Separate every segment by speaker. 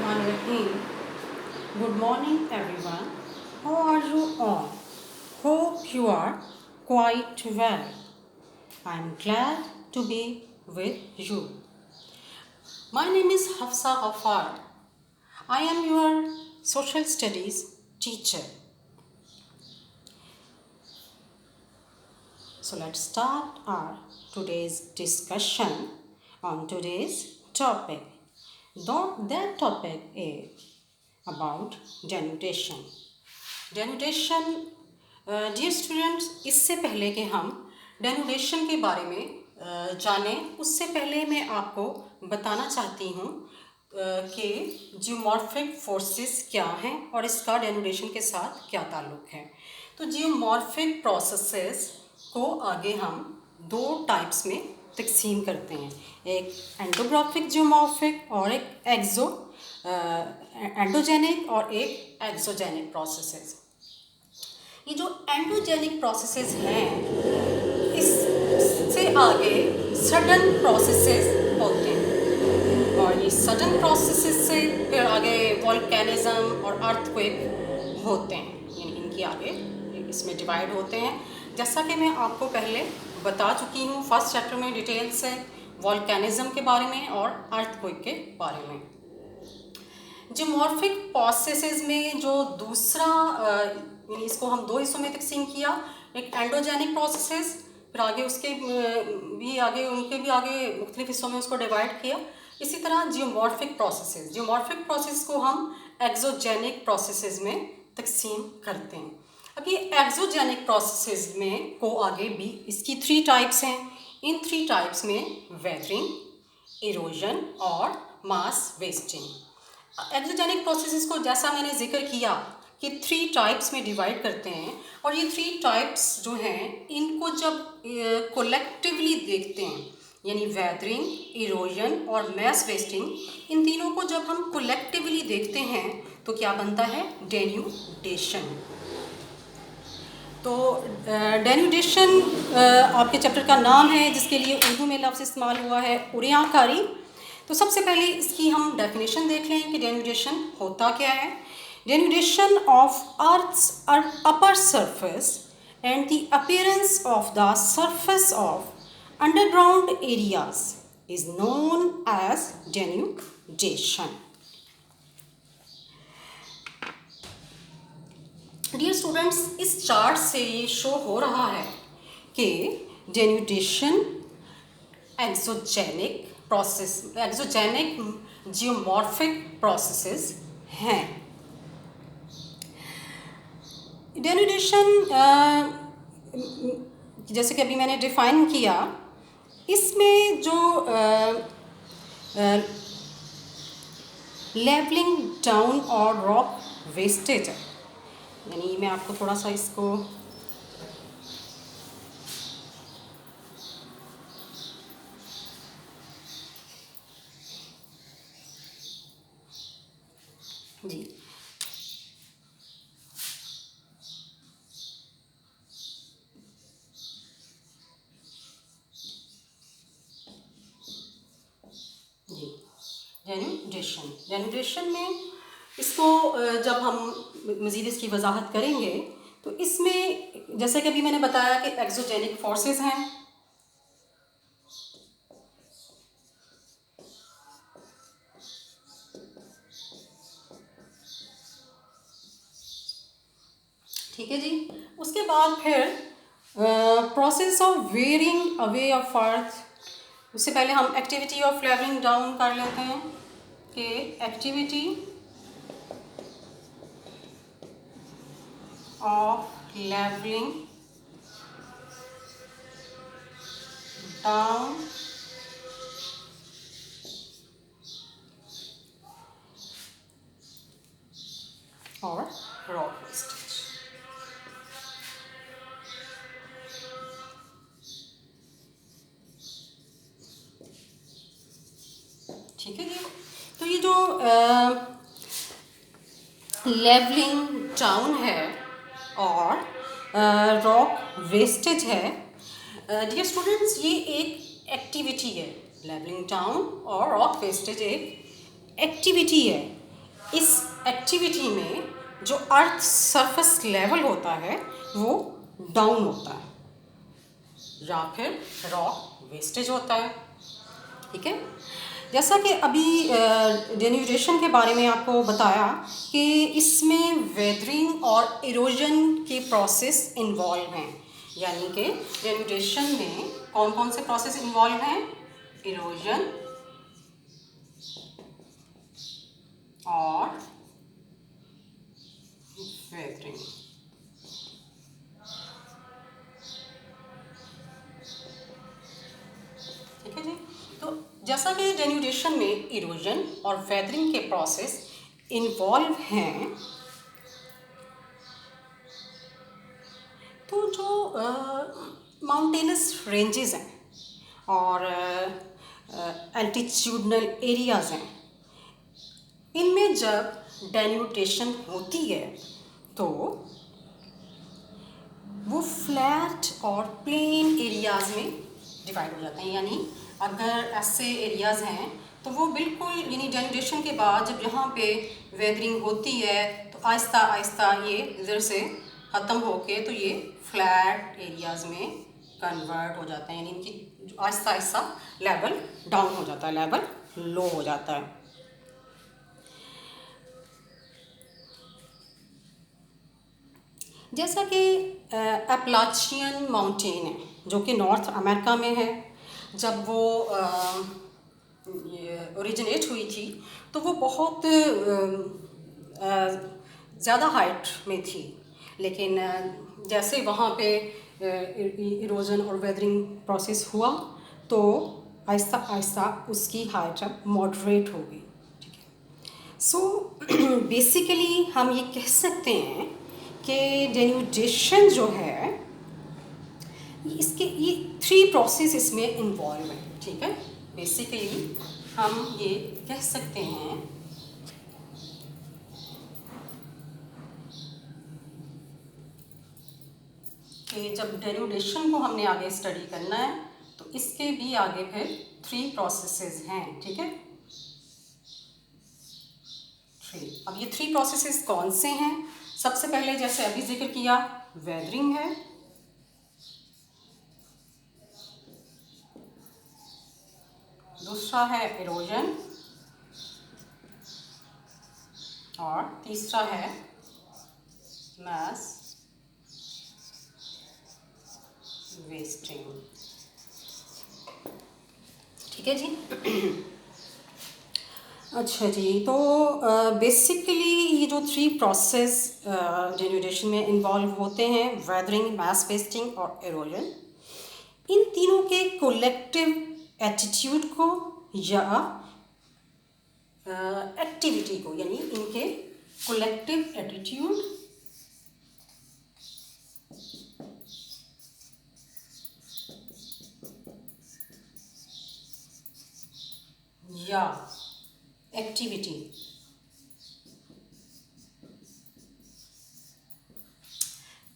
Speaker 1: Bismillahirrahmanirrahim. Good morning, everyone. How are you all? Hope you are quite well. I am glad to be with you. My name is Hafsa Ghaffar. I am your social studies teacher. So let's start our today's discussion on today's topic. That topic is about denudation. Denudation dear students, इससे पहले कि हम डेनुटेशन के बारे में जानें, उससे पहले मैं आपको बताना चाहती हूँ कि जियोमॉर्फिक फोर्सेस क्या हैं और इसका डेनुटेशन के साथ क्या ताल्लुक़ है। तो जियोमॉर्फिक प्रोसेसेस को आगे हम दो टाइप्स में तकसीम करते हैं, एक एंडोग्राफिक जियोमॉर्फिक और एक एंडोजेनिक और एक एक्सोजेनिक प्रोसेसेस। ये जो एंडोजेनिक प्रोसेसेस हैं, इससे आगे सडन प्रोसेसेस होते हैं और ये सडन प्रोसेसेस से फिर आगे वोल्केनिज्म और अर्थक्वेक होते हैं, यानी इनकी आगे इसमें डिवाइड होते हैं। जैसा कि मैं आपको पहले बता चुकी हूँ फर्स्ट चैप्टर में डिटेल से वोल्केनिज्म के बारे में और अर्थक्वेक के बारे में। जियोमॉर्फिक प्रोसेसेस में जो दूसरा यानी इसको हम दो हिस्सों में तकसीम किया, एक एंडोजेनिक प्रोसेसेस, फिर आगे उसके भी आगे उनके भी आगे मुख्तलिफ हिस्सों में उसको डिवाइड किया। इसी तरह जियोमॉर्फिक प्रोसेस को हम एक्सोजेनिक प्रोसेसेस में तकसीम करते हैं। अब ये एक्सोजेनिक प्रोसेसेस में को आगे भी इसकी 3 टाइप्स हैं। इन 3 टाइप्स में वेदरिंग, इरोजन और मास वेस्टिंग। एक्सोजेनिक प्रोसेसेस को जैसा मैंने जिक्र किया कि 3 टाइप्स में डिवाइड करते हैं और ये 3 टाइप्स जो हैं इनको जब कोलेक्टिवली देखते हैं, यानी वेदरिंग, इरोजन और मास वेस्टिंग, इन तीनों को जब हम कोलेक्टिवली देखते हैं तो क्या बनता है? डेन्यूडेशन। तो डेन्यूडेशन आपके चैप्टर का नाम है, जिसके लिए उर्दू में लफ्ज़ इस्तेमाल हुआ है उरियांकारी। तो सबसे पहले इसकी हम डेफिनेशन देख लें कि डेन्यूडेशन होता क्या है। Denudation of earth's upper surface and the appearance of the surface of underground areas is known as denudation. Dear students, इस चार्ट से ये शो हो रहा है कि डेन्यूडेशन एक्सोजेनिक जियोमॉर्फिक प्रोसेसेस हैं। डेन्यूडेशन जैसे कि अभी मैंने डिफाइन किया, इसमें जो लेवलिंग डाउन और रॉक वेस्टेज है, यानी मैं आपको थोड़ा सा इसको जी डेन्यूडेशन में इसको जब हम मज़ीद इसकी वजाहत करेंगे तो इसमें जैसे कि अभी मैंने बताया कि एक्सोजेनिक फोर्सेस हैं, ठीक है जी। उसके बाद फिर process of wearing away of earth. उससे पहले हम एक्टिविटी ऑफ लेवलिंग डाउन कर लेते हैं कि एक्टिविटी ऑफ लेवलिंग डाउन और रॉक वेस्टेज। ठीक है जी। तो ये जो लेवलिंग डाउन है और रॉक वेस्टेज है, डियर स्टूडेंट्स, ये एक एक्टिविटी है। लेवलिंग डाउन और रॉक वेस्टेज एक एक्टिविटी है। इस एक्टिविटी में जो अर्थ सरफेस लेवल होता है वो डाउन होता है या फिर रॉक वेस्टेज होता है। ठीक है, जैसा कि अभी डेन्यूडेशन के बारे में आपको बताया कि इसमें वेदरिंग और इरोजन के प्रोसेस इन्वॉल्व हैं, यानी कि डेन्यूडेशन में कौन कौन से प्रोसेस इन्वॉल्व हैं? इरोजन और वेदरिंग। ठीक है जी, तो जैसा कि डेन्यूडेशन में इरोजन और वेदरिंग के प्रोसेस इन्वॉल्व हैं, तो जो माउंटेनस रेंजेस हैं और एल्टीट्यूडनल एरियाज़ हैं, इनमें जब डेन्यूटेशन होती है तो वो फ्लैट और प्लेन एरियाज़ में डिवाइड हो जाते हैं। यानी अगर ऐसे एरियाज़ हैं तो वो बिल्कुल, यानी डेन्यूटेशन के बाद जब यहाँ पे वेदरिंग होती है तो आहिस्ता आहिस्ता ये इधर से ख़त्म होके तो ये फ्लैट एरियाज़ में कन्वर्ट हो जाते हैं, यानी इनकी आहिस्ता आहिस्ता लेवल डाउन हो जाता है, लेवल लो हो जाता है। जैसा कि एप्लाचियन माउंटेन है जो कि नॉर्थ अमेरिका में है, जब वो ओरिजिनेट हुई थी तो वो बहुत ज़्यादा हाइट में थी, लेकिन जैसे वहाँ पे इरोजन और वेदरिंग प्रोसेस हुआ तो आहिस्ता आहिस्ता उसकी हाइट अब मॉडरेट हो गई। ठीक है, सो बेसिकली हम ये कह सकते हैं कि डेन्यूडेशन जो है इसके ये 3 प्रोसेस इसमें इन्वॉल्व है। ठीक है, बेसिकली हम ये कह सकते हैं कि जब डेन्यूडेशन को हमने आगे स्टडी करना है तो इसके भी आगे फिर 3 प्रोसेसेस हैं। ठीक है, 3। अब ये 3 प्रोसेसेस कौन से हैं? सबसे पहले जैसे अभी जिक्र किया, वेदरिंग है, दूसरा है इरोजन और तीसरा है मास वेस्टिंग। ठीक है जी। अच्छा जी, तो बेसिकली ये जो 3 प्रोसेस डेन्यूडेशन में इन्वॉल्व होते हैं, वेदरिंग, मास वेस्टिंग और इरोजन, इन तीनों के कोलेक्टिव एटीट्यूड को या एक्टिविटी को, यानी इनके कोलेक्टिव एटीट्यूड या एक्टिविटी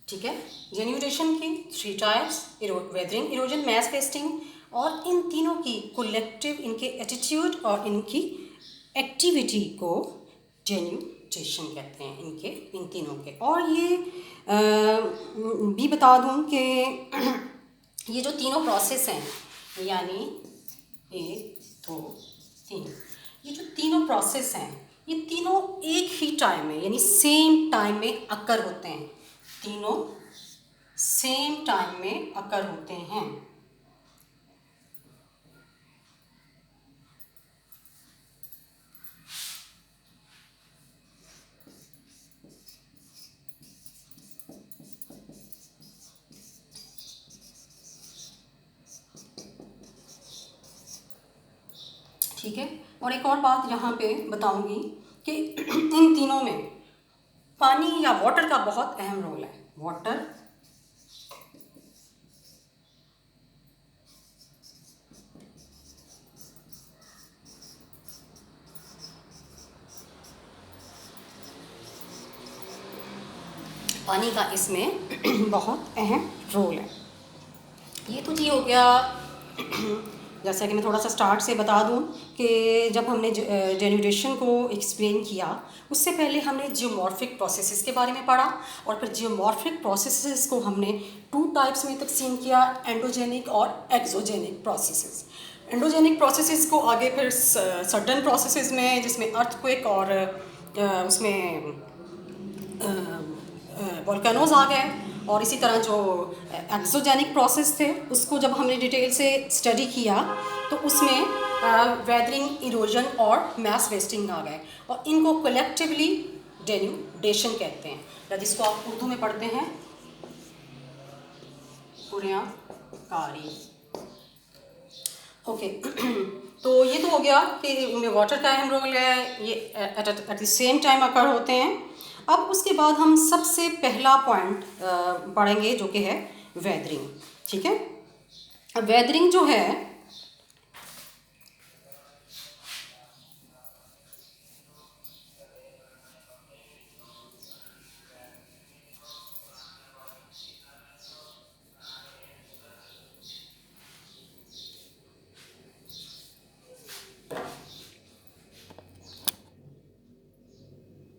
Speaker 1: ठीक है, जेन्यूरेशन की 3 types, weathering, erosion, mass wasting, और इन तीनों की कोलेक्टिव, इनके एटीट्यूड और इनकी एक्टिविटी को जेन्यूटेशन कहते हैं, इनके इन तीनों के। और ये भी बता दूं कि ये जो तीनों प्रोसेस हैं, यानी 1 2 3, ये जो तीनों प्रोसेस हैं ये तीनों एक ही टाइम में, यानी सेम टाइम में अकर होते हैं, तीनों सेम टाइम में अकर होते हैं। ठीक है, और एक और बात यहाँ पे बताऊंगी कि इन तीनों में पानी या वाटर का बहुत अहम रोल है। वाटर पानी का इसमें बहुत अहम रोल है। ये तो जी हो गया जैसा कि मैं थोड़ा सा स्टार्ट से बता दूं कि जब हमने जेन्यूरेशन को एक्सप्लेन किया उससे पहले हमने जियोमॉर्फिक प्रोसेसेस के बारे में पढ़ा और फिर जियोमॉर्फिक प्रोसेसेस को हमने 2 टाइप्स में तकसीम किया, एंडोजेनिक और एक्सोजेनिक प्रोसेसेस। एंडोजेनिक प्रोसेसेस को आगे फिर सडन प्रोसेसेस में, जिसमें अर्थक्वेक और उसमें वोल्केनोज आ गए, और इसी तरह जो एक्सोजेनिक प्रोसेस थे उसको जब हमने डिटेल से स्टडी किया तो उसमें वेदरिंग, इरोजन और मैस वेस्टिंग आ गए, और इनको कलेक्टिवली डेन्यूडेशन कहते हैं, या जिसको आप उर्दू में पढ़ते हैं कुरियाकारी। ओके तो ये तो हो गया कि उनमें वाटर का अहम रोल है, ये एट द सेम टाइम अकर होते हैं। अब उसके बाद हम सबसे पहला पॉइंट पढ़ेंगे जो कि है वेदरिंग। ठीक है, अब वेदरिंग जो है